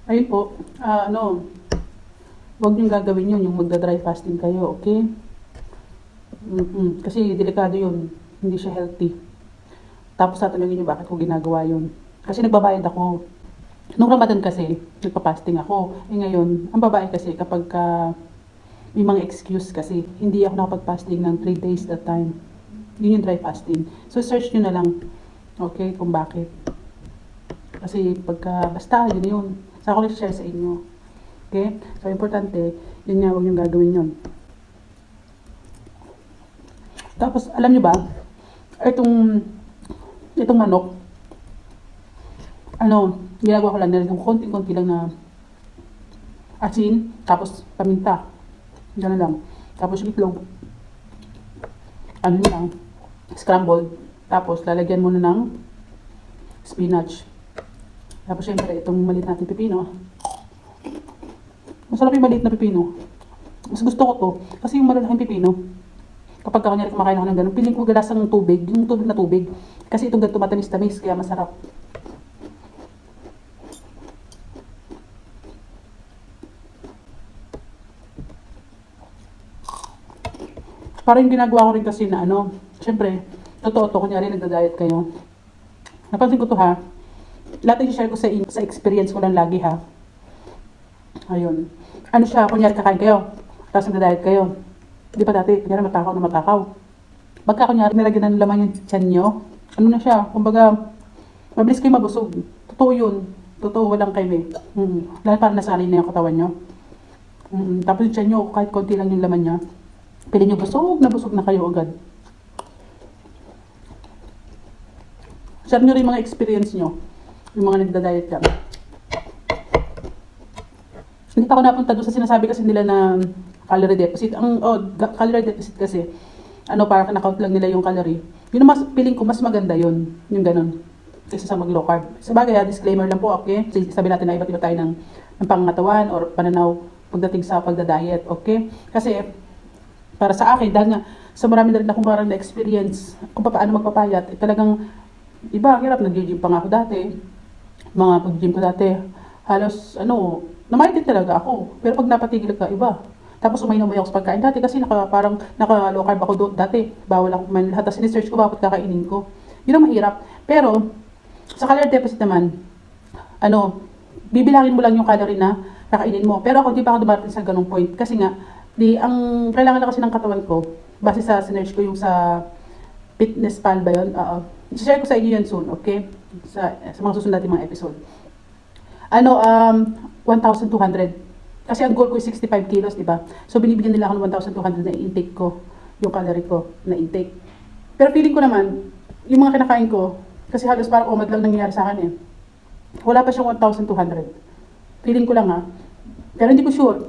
Ayun po, huwag niyong gagawin yun, yung magda-dry fasting kayo, okay? Kasi delikado yun, hindi siya healthy. Tapos tatanungin niyo bakit ko ginagawa yun. Kasi nagbabayad ako. Nung Ramadan kasi, nagpa-fasting ako. Ngayon, ang babae kasi kapag may mga excuse kasi, hindi ako nakapag-fasting ng 3 days that time. Yun yung dry fasting. So, search nyo na lang, okay, kung bakit. Kasi basta, yun. Sa ako share sa inyo. Okay? So, importante, yun nga, huwag nyo gagawin yun. Tapos, alam nyo ba, itong manok, ginagawa ko lang, nilagyan ko konti-konti lang na asin, tapos paminta. Gano'n lang. Tapos yung itlog, lang, scrambled. Tapos, lalagyan mo na ng spinach. Tapos, syempre, itong maliit natin pipino. Masarap yung maliit na pipino. Mas gusto ko to. Kasi yung malalaking pipino, kapag kanyari kumakain ako ng ganun, piling ko galasang tubig. Yung tubig na tubig. Kasi itong ganito matamis-tamis, kaya masarap. Parang yung ginagawa ko rin kasi na syempre, totoo to, kunyari nagda-diet kayo. Napansin ko to ha, lahat yung share ko sa experience ko lang lagi ha. Ayun. Kunyari kakain kayo, tapos nagda-diet kayo. Di ba dati, kunyari matakaw na matakaw. Pagka kunyari nilagyan ng laman yung tiyan nyo, na siya, kumbaga, mabilis kayo mabusog. Totoo yun. Totoo, walang kayo Lalo parang nasanay na yung katawan nyo. Tapos yung tiyan nyo, kahit konti lang yung laman niya, pili nyo busog na kayo agad. Share nyo rin mga experience nyo, yung mga nagda-diet lang. Hindi pa ako napunta doon sa sinasabi kasi nila na calorie deficit. Calorie deficit kasi, para na-count lang nila yung calorie. Yun mas, feeling ko mas maganda yun, yung ganun, kaysa sa mag-low carb. Sabagay, disclaimer lang po, okay? Sabi natin na iba't iba tayo ng pangangatawan or pananaw pagdating sa pagda-diet, okay? Kasi, para sa akin, dahil nga, sa marami na rin akong parang na-experience kung paano magpapayat, talagang, iba, hirap, nag-gym pa nga ako dati. Mga pag-gym ko dati, halos, namaitin talaga ako. Pero pag napatigil ka, iba. Tapos umainom ako sa pagkain dati kasi naka-low carb ako doon dati. Bawal ako kumain lahat. Tapos sinesearch ko bakit kakainin ko. Yun ang mahirap. Pero, sa calorie deficit naman, bibilangin mo lang yung calorie na kakainin mo. Pero ako, hindi pa ako dumarating sa ganung point. Kasi nga, ang kailangan na kasi ng katawan ko, base sa sinearch ko yung sa FitnessPal ba yun? I-share ko sa inyo yan soon, okay? Sa mga susunod natin mga episode. 1,200. Kasi ang goal ko is 65 kilos, di ba? So, binibigyan nila ako ng 1,200 na intake ko, yung calorie ko na intake. Pero feeling ko naman, yung mga kinakain ko, kasi halos parang umad lang nangyayari sa akin eh. Wala pa siyang 1,200. Feeling ko lang ha. Pero hindi ko sure.